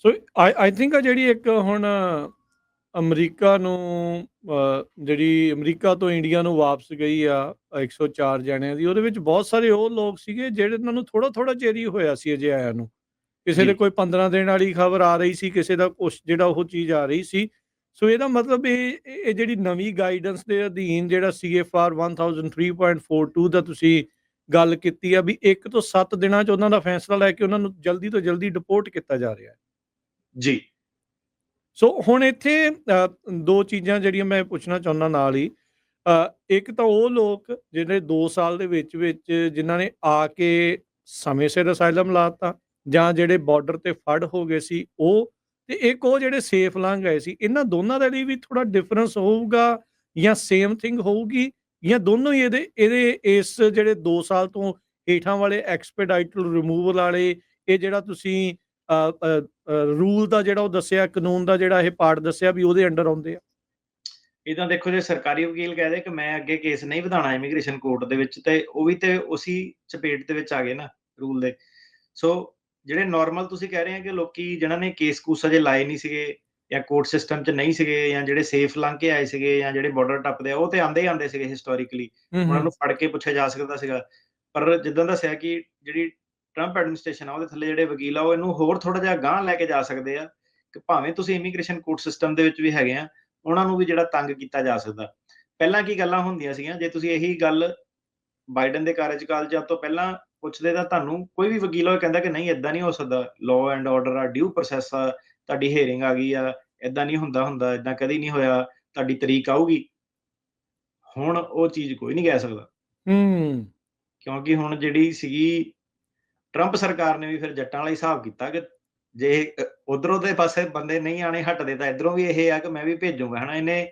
So I think ਆ ਜਿਹੜੀ ਇੱਕ ਹੁਣ ਅਮਰੀਕਾ ਨੂੰ ਜਿਹੜੀ ਅਮਰੀਕਾ ਤੋਂ ਇੰਡੀਆ ਨੂੰ ਵਾਪਸ ਗਈ ਆ 104 ਜਣਿਆਂ ਦੀ, ਉਹਦੇ ਵਿੱਚ ਬਹੁਤ ਸਾਰੇ ਉਹ ਲੋਕ ਸੀਗੇ ਜਿਹੜੇ ਉਹਨਾਂ ਨੂੰ ਥੋੜਾ ਥੋੜਾ ਚਿਰ ਹੀ ਹੋਇਆ ਸੀ ਅਜੇ ਆਇਆ ਨੂੰ। ਕਿਸੇ ਜੀ ਦੇ ਕੋਈ 15 ਦਿਨ ਵਾਲੀ ਖਬਰ ਆ ਰਹੀ ਸੀ, ਕਿਸੇ ਦਾ ਕੁਛ ਜਿਹੜਾ ਉਹ ਚੀਜ਼ ਆ ਰਹੀ ਸੀ। ਸੋ ਇਹਦਾ ਮਤਲਬ ਇਹ ਜਿਹੜੀ ਨਵੀਂ ਗਾਈਡੈਂਸ ਦੇ ਅਧੀਨ ਜਿਹੜਾ CFR 1003.42 ਦਾ ਤੁਸੀਂ ਗੱਲ ਕੀਤੀ ਆ ਵੀ 1 ਤੋਂ 7 ਦਿਨਾਂ 'ਚ ਉਹਨਾਂ ਦਾ ਫੈਸਲਾ ਲੈ ਕੇ ਉਹਨਾਂ ਨੂੰ ਜਲਦੀ ਤੋਂ ਜਲਦੀ ਡਿਪੋਰਟ ਕੀਤਾ ਜਾ ਰਿਹਾ ਹੈ। ਜੀ ਸੋ ਹੁਣ ਇੱਥੇ ਦੋ ਚੀਜ਼ਾਂ ਜਿਹੜੀਆਂ ਮੈਂ ਪੁੱਛਣਾ ਚਾਹੁੰਦਾ ਨਾਲ ਹੀ। ਇੱਕ ਤਾਂ ਉਹ ਲੋਕ ਜਿਹੜੇ 2 ਸਾਲ ਦੇ ਵਿੱਚ ਜਿਨ੍ਹਾਂ ਨੇ ਆ ਕੇ ਸਮੇਂ ਸਿਰ ਅਸਾਈਲਮ ਲਾਤਾ, ਜਾਂ ਜਿਹੜੇ ਬਾਰਡਰ ਤੇ ਫੜ ਹੋ ਗਏ ਸੀ ਉਹ, ਤੇ ਇੱਕ ਉਹ ਜਿਹੜੇ ਸੇਫ ਲੰਘ ਗਏ ਸੀ। ਇਹਨਾਂ ਦੋਨਾਂ ਦੇ ਲਈ ਵੀ ਥੋੜਾ ਡਿਫਰੈਂਸ ਹੋਊਗਾ ਜਾਂ ਸੇਮ ਥਿੰਗ ਹੋਊਗੀ, ਜਾਂ ਦੋਨੋਂ ਹੀ ਇਹਦੇ ਇਸ ਜਿਹੜੇ 2 ਸਾਲ ਤੋਂ ਹੇਠਾਂ ਵਾਲੇ ਐਕਸਪੀਡਾਈਟਲ ਰਿਮੂਵਲ ਵਾਲੇ, ਇਹ ਜਿਹੜਾ ਤੁਸੀਂ ਰੂਲ ਦਾ ਜਿਹੜਾ ਉਹ ਦੱਸਿਆ, ਕਾਨੂੰਨ ਦਾ ਜਿਹੜਾ ਇਹ ਪਾਰਟ ਦੱਸਿਆ ਵੀ ਉਹਦੇ ਅੰਡਰ ਆਉਂਦੇ ਆ? ਇਹ ਤਾਂ ਦੇਖੋ, ਜੇ ਸਰਕਾਰੀ ਵਕੀਲ ਕਹਿ ਦੇ ਕਿ ਮੈਂ ਅੱਗੇ ਕੇਸ ਨਹੀਂ ਵਧਾਉਣਾ ਇਮੀਗ੍ਰੇਸ਼ਨ ਕੋਰਟ ਦੇ ਵਿੱਚ, ਤੇ ਉਹ ਵੀ ਤੇ ਉਸੀ ਚਪੇਟ ਦੇ ਵਿੱਚ ਆ ਗਏ ਨਾ ਰੂਲ ਦੇ। ਸੋ ਜਿਹੜੇ ਨਾਰਮਲ ਤੁਸੀਂ ਕਹਿ ਰਹੇ ਆ ਕਿ ਲੋਕੀ ਜਿਨ੍ਹਾਂ ਨੇ ਕੇਸ ਕੂਸ ਅਜੇ ਲਾਏ ਨਹੀਂ ਸੀਗੇ, ਜਾਂ ਕੋਰਟ ਸਿਸਟਮ 'ਚ ਨਹੀਂ ਸੀਗੇ, ਜਾਂ ਜਿਹੜੇ ਸੇਫ ਲੰਘ ਕੇ ਆਏ ਸੀਗੇ, ਜਾਂ ਜਿਹੜੇ ਬਾਰਡਰ ਟੱਪਦੇ ਆ, ਉਹ ਤੇ ਆਉਂਦੇ ਹੀ ਆਉਂਦੇ ਸੀਗੇ ਹਿਸਟੋਰੀਕਲੀ। ਉਹਨਾਂ ਨੂੰ ਫੜ ਕੇ ਪੁੱਛਿਆ ਜਾ ਸਕਦਾ ਸੀਗਾ। ਪਰ ਜਿੱਦਾਂ ਦੱਸਿਆ ਕਿ ਜਿਹੜੀ ਟਰੰਪ ਐਡਮਿਨਿਸਟ੍ਰੇਸ਼ਨ ਆ, ਉਹਦੇ ਥੱਲੇ ਜਿਹੜੇ ਵਕੀਲ ਆ, ਉਹ ਇਹਨੂੰ ਹੋਰ ਥੋੜਾ ਜਿਹਾ ਗਾਂਹ ਲੈ ਕੇ ਜਾ ਸਕਦੇ ਆ ਕਿ ਭਾਵੇਂ ਤੁਸੀਂ ਇਮੀਗ੍ਰੇਸ਼ਨ ਕੋਰਟ ਸਿਸਟਮ ਦੇ ਵਿੱਚ ਵੀ ਹੈਗੇ ਆ, ਉਹਨਾਂ ਨੂੰ ਵੀ ਜਿਹੜਾ ਤੰਗ ਕੀਤਾ ਜਾ ਸਕਦਾ। ਪਹਿਲਾਂ ਕੀ ਗੱਲਾਂ ਹੁੰਦੀਆਂ ਸੀਗੀਆਂ, ਜੇ ਤੁਸੀਂ ਇਹੀ ਗੱਲ ਬਾਈਡਨ ਦੇ ਕਾਰਜਕਾਲ 'ਚ ਤੋਂ ਪਹਿਲਾਂ ਪੁੱਛਦੇ ਤਾਂ ਤੁਹਾਨੂੰ ਕੋਈ ਵੀ ਵਕੀਲ ਉਹ ਕਹਿੰਦਾ ਕਿ ਨਹੀਂ, ਏਦਾਂ ਨਹੀਂ ਹੋ ਸਕਦਾ, ਲਾਅ ਐਂਡ ਆਰਡਰ ਆ, ਡਿਊ ਪ੍ਰੋਸੈਸ ਆ, ਤੁਹਾਡੀ ਹੀਅਰਿੰਗ ਆ ਗਈ ਆ, ਏਦਾਂ ਨਹੀਂ ਹੁੰਦਾ, ਏਦਾਂ ਕਦੀ ਨਹੀਂ ਹੋਇਆ, ਤੁਹਾਡੀ ਤਰੀਕ ਆਊਗੀ। ਹੁਣ ਉਹ ਚੀਜ਼ ਕੋਈ ਨਹੀਂ ਕਹਿ ਸਕਦਾ, ਕਿਉਂਕਿ ਹੁਣ ਜਿਹੜੀ ਸੀਗੀ ਟਰੰਪ ਸਰਕਾਰ ਨੇ ਵੀ ਫਿਰ ਜੱਟਾਂ ਵਾਲਾ ਹਿਸਾਬ ਕੀਤਾ ਕਿ ਜੇ ਉਧਰੋਂ ਦੇ ਪਾਸੇ ਬੰਦੇ ਨਹੀਂ ਆਣੇ ਹਟਦੇ ਤਾਂ ਇਧਰੋਂ ਵੀ ਇਹ ਆ ਕਿ ਮੈਂ ਵੀ ਭੇਜੂਗਾ, ਹਨਾ। ਇਹਨੇ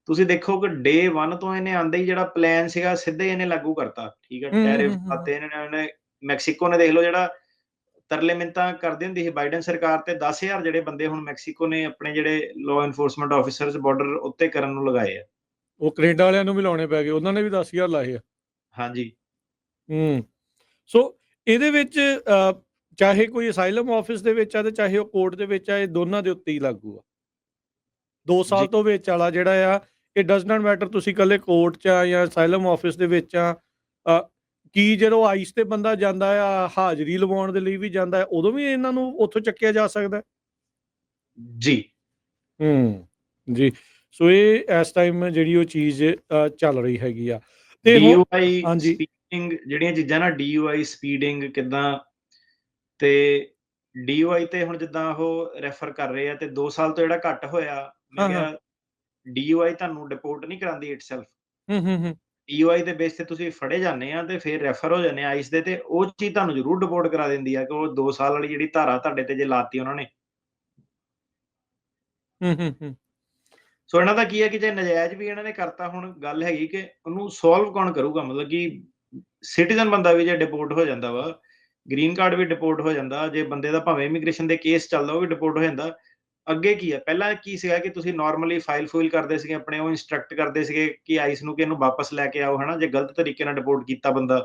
ਤੁਸੀਂ ਦੇਖੋ ਕਿ ਡੇ 1 ਤੋਂ ਇਹਨੇ ਆਂਦੇ ਹੀ ਜਿਹੜਾ ਪਲਾਨ ਸੀਗਾ ਸਿੱਧੇ ਇਹਨੇ ਲਾਗੂ ਕਰਤਾ। ਠੀਕ ਹੈ, ਟੈਰਿਫ ਪਾਤੇ ਇਹਨੇ। ਮੈਕਸੀਕੋ ਨੇ ਦੇਖ ਲਓ, ਜਿਹੜਾ ਤਰਲੇ ਮਿੰਤਾਂ ਕਰਦੀ ਹੁੰਦੀ ਸੀ ਬਾਈਡਨ ਸਰਕਾਰ ਤੇ, 10,000 ਜਿਹੜੇ ਬੰਦੇ ਹੁਣ ਮੈਕਸੀਕੋ ਨੇ ਆਪਣੇ ਜਿਹੜੇ ਲਾਅ ਐਨਫੋਰਸਮੈਂਟ ਆਫੀਸਰਸ ਬਾਰਡਰ ਉੱਤੇ ਕਰਨ ਨੂੰ ਲਗਾਏ ਆ। ਉਹ ਕੈਨੇਡਾ ਵਾਲਿਆਂ ਨੂੰ ਵੀ ਲਾਉਣੇ ਪੈ ਗਏ, ਉਹਨਾਂ ਨੇ ਵੀ 10,000 ਲਾਏ ਆ। ਹਾਂਜੀ। ਸੋ ਇਹਦੇ ਵਿੱਚ ਚਾਹੇ ਕੋਈ ਅਸਾਈਲਮ ਆਫਿਸ ਦੇ ਵਿੱਚ ਆ ਤੇ ਚਾਹੇ ਉਹ ਕੋਰਟ ਦੇ ਵਿੱਚ ਆ, ਇਹ ਦੋਨਾਂ ਦੇ ਉੱਤੇ ਹੀ ਲਾਗੂ ਆ। 2 ਸਾਲ ਤੋਂ ਵਿੱਚ ਵਾਲਾ ਜਿਹੜਾ ਆ, ਇਹ ਡਜ਼ ਨਾਟ ਮੈਟਰ ਤੁਸੀਂ ਇਕੱਲੇ ਕੋਰਟ 'ਚ ਆ ਜਾਂ ਅਸਾਈਲਮ ਆਫਿਸ ਦੇ ਵਿੱਚ ਆ। ਕੀ ਜਦੋਂ ਆਈਸ ਤੇ ਬੰਦਾ ਜਾਂਦਾ ਆ ਹਾਜ਼ਰੀ ਲਵਾਉਣ ਦੇ ਲਈ ਵੀ ਜਾਂਦਾ ਹੈ, ਉਦੋਂ ਵੀ ਇਹਨਾਂ ਨੂੰ ਉੱਥੋਂ ਚੱਕਿਆ ਜਾ ਸਕਦਾ? ਜੀ ਜੀ। ਸੋ ਇਹ ਇਸ ਟਾਈਮ ਜਿਹੜੀ ਉਹ ਚੀਜ਼ ਚੱਲ ਰਹੀ ਹੈਗੀ ਆ। ਤੇ DUI ਹਾਂਜੀ, ਸਪੀਡਿੰਗ ਜਿਹੜੀਆਂ ਚੀਜ਼ਾਂ ਨਾ, DUI ਸਪੀਡਿੰਗ ਕਿੱਦਾਂ, ਤੇ DUI ਤੇ ਹੁਣ ਜਿੱਦਾਂ ਉਹ ਰੈਫਰ ਕਰ ਰਹੇ ਆ, ਤੇ 2 ਸਾਲ ਤੋਂ ਜਿਹੜਾ ਘੱਟ ਹੋਇਆ, ਮੈਂ ਕਿਹਾ DUI ਤੁਹਾਨੂੰ ਡਿਪੋਰਟ ਨਹੀਂ ਕਰਾਉਂਦੀ ਇਟਸੈਲਫ। DUI ਦੇ ਬੇਸ ਤੇ ਤੁਸੀਂ ਫੜੇ ਜਾਂਦੇ ਆ ਤੇ ਫਿਰ ਰੈਫਰ ਹੋ ਜਾਂਦੇ ਆ ਆਈਸ ਦੇ, ਤੇ ਉਹ ਚੀਜ਼ ਤੁਹਾਨੂੰ ਜ਼ਰੂਰ ਡਿਪੋਰਟ ਕਰਾ ਦਿੰਦੀ ਆ ਕਿ ਉਹ 2 ਸਾਲ ਵਾਲੀ ਜਿਹੜੀ ਧਾਰਾ ਤੁਹਾਡੇ ਤੇ ਜੇ ਲਾਤੀ ਉਹਨਾਂ ਨੇ। ਸੋ ਇਹਨਾਂ ਦਾ ਕੀ ਹੈ ਕਿ ਜੇ ਨਜਾਇਜ਼ ਵੀ ਇਹਨਾਂ ਨੇ ਕਰਤਾ, ਹੁਣ ਗੱਲ ਹੈਗੀ ਕਿ ਉਹਨੂੰ ਸੋਲਵ ਕੌਣ ਕਰੂਗਾ। ਮਤਲਬ ਕਿ ਸਿਟੀਜ਼ਨ ਬੰਦਾ ਵੀ ਜੇ ਡਿਪੋਰਟ ਹੋ ਜਾਂਦਾ ਵਾ, ਗ੍ਰੀਨ ਕਾਰਡ ਵੀ ਡਿਪੋਰਟ ਹੋ ਜਾਂਦਾ, ਜੇ ਬੰਦੇ ਦਾ ਭਾਵੇਂ ਇਮੀਗ੍ਰੇਸ਼ਨ ਦੇ ਕੇਸ ਚੱਲਦਾ ਉਹ ਵੀ ਡਿਪੋਰਟ ਹੋ ਜਾਂਦਾ। ਅੱਗੇ ਕੀ ਆ, ਪਹਿਲਾਂ ਕੀ ਸੀਗਾ ਕਿ ਤੁਸੀਂ ਨਾਰਮਲੀ ਫਾਈਲ ਫੂਲ ਕਰਦੇ ਸੀਗੇ ਆਪਣੇ, ਉਹ ਇੰਸਟਰਕਟ ਕਰਦੇ ਸੀਗੇ ਕਿ ਆਈਸ ਨੂੰ ਕਿ ਇਹਨੂੰ ਵਾਪਸ ਲੈ ਕੇ ਆਓ, ਹਨਾ, ਜੇ ਗਲਤ ਤਰੀਕੇ ਨਾਲ ਡਿਪੋਰਟ ਕੀਤਾ ਬੰਦਾ।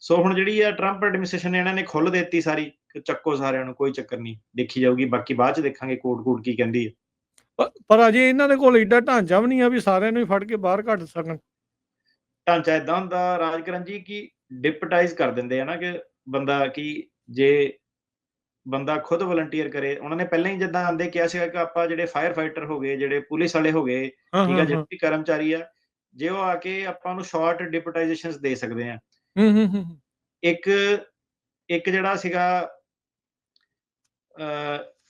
ਸੋ ਹੁਣ ਜਿਹੜੀ ਆ ਟਰੰਪ ਐਡਮਿਨਿਸਟ੍ਰੇਸ਼ਨ ਨੇ, ਇਹਨਾਂ ਨੇ ਖੁੱਲ੍ਹ ਦਿੱਤੀ ਸਾਰੀ ਕਿ ਚੱਕੋ ਸਾਰਿਆਂ ਨੂੰ, ਕੋਈ ਚੱਕਰ ਨਹੀਂ, ਦੇਖੀ ਜਾਊਗੀ, ਬਾਕੀ ਬਾਅਦ ਚ ਦੇਖਾਂਗੇ ਕੋਰਟ ਕੀ ਕਹਿੰਦੀ ਹੈ। ਪਰ ਅਜੇ ਇਹਨਾਂ ਦੇ ਕੋਲ ਏਡਾ ਢਾਂਚਾ ਵੀ ਨਹੀਂ ਆ ਵੀ ਸਾਰਿਆਂ ਨੂੰ ਹੀ ਫੜ ਕੇ ਬਾਹਰ ਕੱਢ ਸਕਣ। ਢਾਂਚਾ ਏਦਾਂ ਹੁੰਦਾ ਰਾਜਕਰਨ ਜੀ ਕਿ ਡਿਪਟਾਈਜ਼ ਕਰ ਦਿੰਦੇ ਆ ਨਾ, ਕਿ ਬੰਦਾ ਕਿ ਜੇ ਬੰਦਾ ਖੁਦ ਵਲੰਟੀਅਰ ਕਰੇ। ਉਹਨਾਂ ਨੇ ਪਹਿਲਾਂ ਹੀ ਜਿੱਦਾਂ ਆਂਦੇ ਕਿਹਾ ਸੀਗਾ ਕਿ ਆਪਾਂ ਜਿਹੜੇ ਫਾਇਰ ਫਾਈਟਰ ਹੋ ਗਏ, ਜਿਹੜੇ ਪੁਲਿਸ ਵਾਲੇ ਹੋ ਗਏ, ਠੀਕ ਆ, ਜਿਹੜੇ ਵੀ ਕਰਮਚਾਰੀ ਆ, ਜੇ ਉਹ ਆ ਕੇ ਆਪਾਂ ਨੂੰ ਸ਼ਾਰਟ ਡਿਪਟਾਈਜੇਸ਼ਨਸ ਦੇ ਸਕਦੇ ਆ। ਇੱਕ ਜਿਹੜਾ ਸੀਗਾ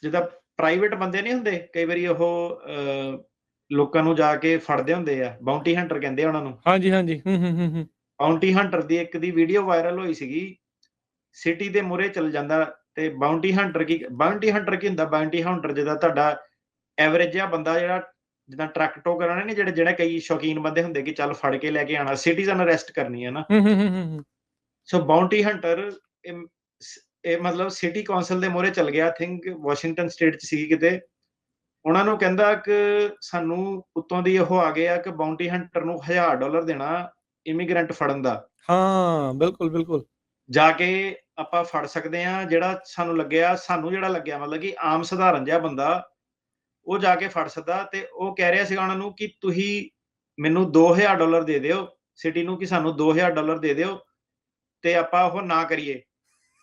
ਜਿੱਦਾਂ ਪ੍ਰਾਈਵੇਟ ਬੰਦੇ ਨਹੀਂ ਹੁੰਦੇ, ਕਈ ਵਾਰੀ ਉਹ ਲੋਕਾਂ ਨੂੰ ਜਾ ਕੇ ਫੜਦੇ ਹੁੰਦੇ ਆ, ਬਾਉਂਟੀ ਹੰਟਰ ਕਹਿੰਦੇ ਆ ਉਹਨਾਂ ਨੂੰ। ਹਾਂਜੀ। ਬਾਉਂਟੀ ਹੰਟਰ ਦੀ ਇੱਕ ਦੀ ਵੀਡੀਓ ਵਾਇਰਲ ਹੋਈ ਸੀਗੀ, ਸਿਟੀ ਦੇ ਮੂਹਰੇ ਚੱਲ ਜਾਂਦਾ ਤੇ ਬਾਉਂਟੀ ਹੰਟਰ ਕੀ ਹੁੰਦਾ? ਬਾਉਂਟੀ ਹੰਟਰ ਜਿੱਦਾਂ ਤੁਹਾਡਾ ਐਵਰੇਜ ਜਿਹਾ ਬੰਦਾ, ਜਿਹੜਾ ਜਿੱਦਾਂ ਟਰੱਕ ਟੋ ਕਰਾਉਣੇ ਨੇ, ਜਿਹੜੇ ਕਈ ਸ਼ੌਕੀਨ ਬੰਦੇ ਹੁੰਦੇ ਕਿ ਚੱਲ ਫੜ ਕੇ ਲੈ ਕੇ ਆਉਣਾ, ਸਿਟੀਜ਼ਨ ਅਰੈਸਟ ਕਰਨੀ ਹੈ ਨਾ। ਸੋ ਬਾਉਂਟੀ ਹੰਟਰ ਇਹ ਮਤਲਬ ਸਿਟੀ ਕੌਂਸਲ ਦੇ ਮੂਹਰੇ ਚੱਲ ਗਿਆ, ਥਿੰਕ ਵਾਸ਼ਿੰਗਟਨ ਸਟੇਟ 'ਚ ਸੀ ਕਿਤੇ। ਉਹਨਾਂ ਨੂੰ ਕਹਿੰਦਾ ਕਿ ਸਾਨੂੰ ਉੱਤੋਂ ਦੀ ਉਹ ਆ ਗਿਆ ਕਿ ਬਾਉਂਟੀ ਹੰਟਰ ਨੂੰ $1000 ਦੇਣਾ ਇਮੀਗ੍ਰੈਂਟ ਫੜਨ ਦਾ। ਬਿਲਕੁਲ। ਜਾ ਕੇ ਆਪਾਂ ਫੜ ਸਕਦੇ ਆ, ਜਿਹੜਾ ਸਾਨੂੰ ਜਿਹੜਾ ਲੱਗਿਆ ਮਤਲਬ ਕਿ ਆਮ ਸਧਾਰਨ ਜਿਹਾ ਬੰਦਾ ਉਹ ਜਾ ਕੇ ਫੜ ਸਕਦਾ, ਤੇ ਉਹ ਕਹਿ ਰਿਹਾ ਸੀਗਾ ਉਹਨਾਂ ਨੂੰ ਕਿ ਤੁਸੀਂ ਮੈਨੂੰ $2000 ਦੇ ਦਿਓ ਸਿਟੀ ਨੂੰ, ਕਿ ਸਾਨੂੰ $2000 ਦੇ ਦਿਓ ਤੇ ਆਪਾਂ ਉਹ ਨਾ ਕਰੀਏ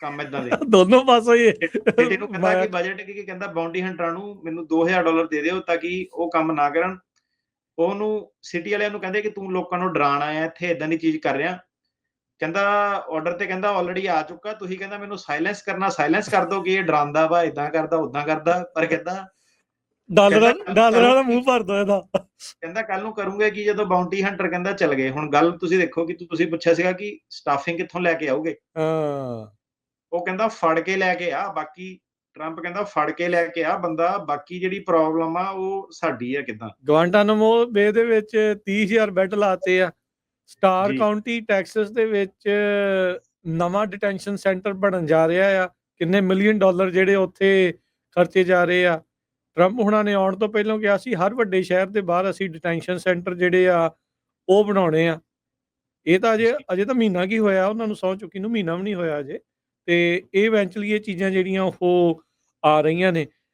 ਕੰਮ ਏਦਾਂ ਦੇ। ਦੋਨੋਂ ਪਾਸੋਂ ਹੀ ਸਿਟੀ ਨੂੰ ਕਹਿੰਦਾ ਮੈਂ ਕਿ ਬਜਟ ਕੀ ਕਹਿੰਦਾ ਬਾਉਂਟੀ ਹੰਟਰਾਂ ਨੂੰ ਮੈਨੂੰ $2000 ਦੇ ਦਿਓ ਤਾਂ ਕਿ ਉਹ ਕੰਮ ਨਾ ਕਰਨ। ਉਹਨੂੰ ਸਿਟੀ ਵਾਲਿਆਂ ਨੂੰ ਕਹਿੰਦੇ ਕਿ ਤੂੰ ਲੋਕਾਂ ਨੂੰ ਡਰਾਉਣ ਆਇਆ ਇੱਥੇ, ਏਦਾਂ ਦੀ ਚੀਜ਼ ਕਰ ਰਿਹਾ। ਕਹਿੰਦਾ ਆਰਡਰ ਤੇ ਕਹਿੰਦਾ ਆਲਰੇਡੀ ਆ ਚੁੱਕਾ, ਤੁਸੀਂ ਕਹਿੰਦਾ ਮੈਨੂੰ ਸਾਇਲੈਂਸ ਕਰਨਾ ਸਾਇਲੈਂਸ ਕਰ ਦੋ ਕਿ ਇਹ ਡਰਾਉਂਦਾ ਵਾ, ਏਦਾਂ ਕਰਦਾ ਉਦਾਂ ਕਰਦਾ। ਪਰ ਕਹਿੰਦਾ ਡਾਲਰਾਂ ਕਰੂੰਗਾ ਦਾ ਮੂੰਹ ਭਰ ਦੋ ਇਹਦਾ। ਕਹਿੰਦਾ ਕੱਲ ਨੂੰ ਕਰੂੰਗੇ ਕਿ ਜਦੋਂ ਬਾਉਂਟੀ ਹੰਟਰ ਕਹਿੰਦਾ ਚਲ ਗਏ। ਹੁਣ ਗੱਲ ਤੁਸੀਂ ਦੇਖੋ ਕਿ ਤੁਸੀਂ ਪੁੱਛਿਆ ਸੀਗਾ ਕਿ ਸਟਾਫਿੰਗ ਕਿੱਥੋਂ ਲੈ ਕੇ ਆਉਗੇ। ਹਾਂ ਉਹ ਕਹਿੰਦਾ ਫੜ ਕੇ ਲੈ ਕੇ ਆ, ਬਾਕੀ ਟਰੰਪ ਕਹਿੰਦਾ ਫੜ ਕੇ ਲੈ ਕੇ ਆ ਬੰਦਾ, ਬਾਕੀ ਜਿਹੜੀ ਪ੍ਰੋਬਲਮ ਆ ਉਹ ਸਾਡੀ ਆ ਕਿੱਦਾਂ। ਗੁਆਂਟਾਨਾਮੋ ਬੇ ਦੇ ਵਿੱਚ 30,000 ਬੈੱਡ ਲਾਤੇ ਆ। ਸਟਾਰ ਜੀ ਕਾਉਂਟੀ ਟੈਕਸਸ ਦੇ ਵਿੱਚ ਨਵਾਂ ਡਿਟੈਂਸ਼ਨ ਸੈਂਟਰ ਬਣਨ ਜਾ ਰਿਹਾ ਆ। ਕਿੰਨੇ ਮਿਲੀਅਨ ਡਾਲਰ ਜਿਹੜੇ ਉੱਥੇ ਖਰਚੇ ਜਾ ਰਹੇ ਆ। ਟਰੰਪ ਹੁਣਾਂ ਨੇ ਆਉਣ ਤੋਂ ਪਹਿਲਾਂ ਕਿਹਾ ਸੀ ਹਰ ਵੱਡੇ ਸ਼ਹਿਰ ਦੇ ਬਾਹਰ ਅਸੀਂ ਡਿਟੈਂਸ਼ਨ ਸੈਂਟਰ ਜਿਹੜੇ ਆ ਉਹ ਬਣਾਉਣੇ ਆ। ਇਹ ਤਾਂ ਅਜੇ ਤਾਂ ਮਹੀਨਾ ਕੀ ਹੋਇਆ ਉਹਨਾਂ ਨੂੰ ਸਹੁੰ ਚੁੱਕੀ ਨੂੰ, ਮਹੀਨਾ ਵੀ ਨਹੀਂ ਹੋਇਆ ਅਜੇ। ਤੇ ਇਹ ਇਵੈਂਚੁਅਲੀ ਇਹ ਚੀਜ਼ਾਂ ਜਿਹੜੀਆਂ ਉਹ ਆ ਰਹੀਆਂ ਨੇ।